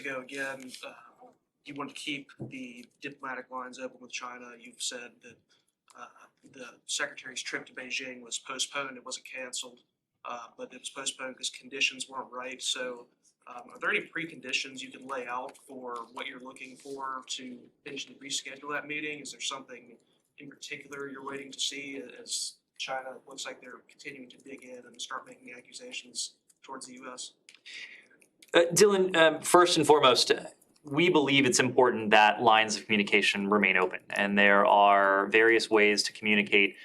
ago again, you want to keep the diplomatic lines open with China. You've said that the secretary's trip to Beijing was postponed. It wasn't canceled, but it was postponed because conditions weren't right. So, are there any preconditions you can lay out for what you're looking for to potentially reschedule that meeting? Is there something in particular you're waiting to see as China looks like they're continuing to dig in and start making accusations towards the U.S.? Dylan, first and foremost, we believe it's important that lines of communication remain open, and there are various ways to communicate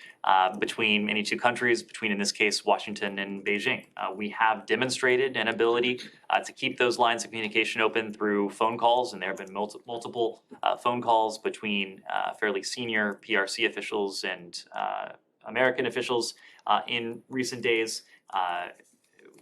between any two countries, between, in this case, Washington and Beijing. We have demonstrated an ability to keep those lines of communication open through phone calls, and there have been multiple phone calls between fairly senior PRC officials and American officials in recent days.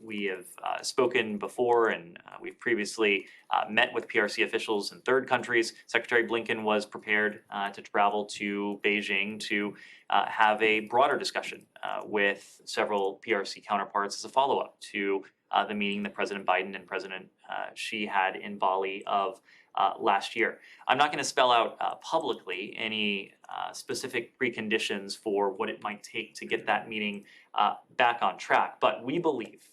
We have spoken before, and we've previously met with PRC officials in third countries. Secretary Blinken was prepared to travel to Beijing to have a broader discussion with several PRC counterparts as a follow-up to the meeting that President Biden and President Xi had in Bali of last year. I'm not going to spell out publicly any specific preconditions for what it might take to get that meeting back on track, but we believe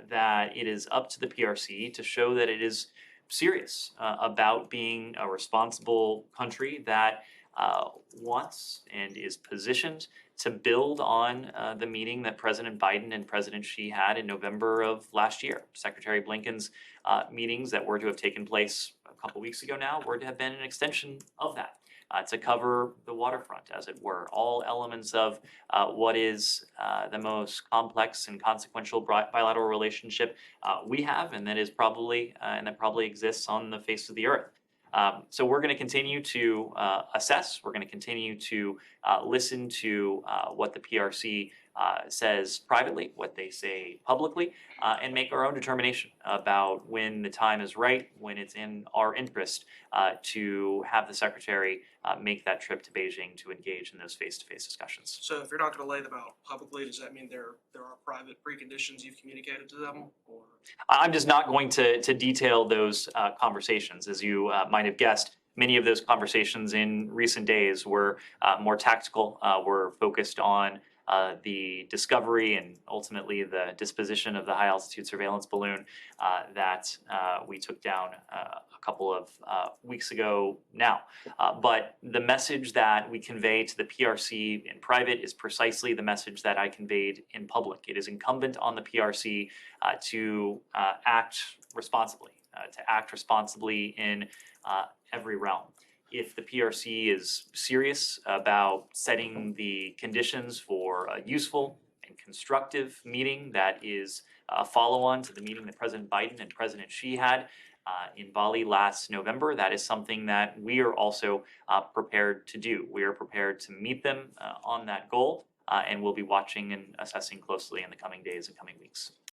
that it is up to the PRC to show that it is serious about being a responsible country that wants and is positioned to build on the meeting that President Biden and President Xi had in November of last year. Secretary Blinken's meetings that were to have taken place a couple weeks ago now were to have been an extension of that. To cover the waterfront, as it were, all elements of what is the most complex and consequential bilateral relationship we have, and that is probably exists on the face of the earth. So we're going to continue to assess. We're going to continue to listen to what the PRC says privately, what they say publicly, and make our own determination about when the time is right, when it's in our interest to have the secretary make that trip to Beijing to engage in those face-to-face discussions. So if you're not going to lay them out publicly, does that mean there are private preconditions you've communicated to them? Or? I'm just not going to detail those conversations. As you might have guessed, many of those conversations in recent days were more tactical, were focused on the discovery and ultimately the disposition of the high-altitude surveillance balloon that we took down a couple of weeks ago now. But the message that we convey to the PRC in private is precisely the message that I conveyed in public. It is incumbent on the PRC to act responsibly, in every realm. If the PRC is serious about setting the conditions for a useful and constructive meeting that is a follow-on to the meeting that President Biden and President Xi had in Bali last November, that is something that we are also prepared to do. We are prepared to meet them on that goal, and we'll be watching and assessing closely in the coming days and coming weeks.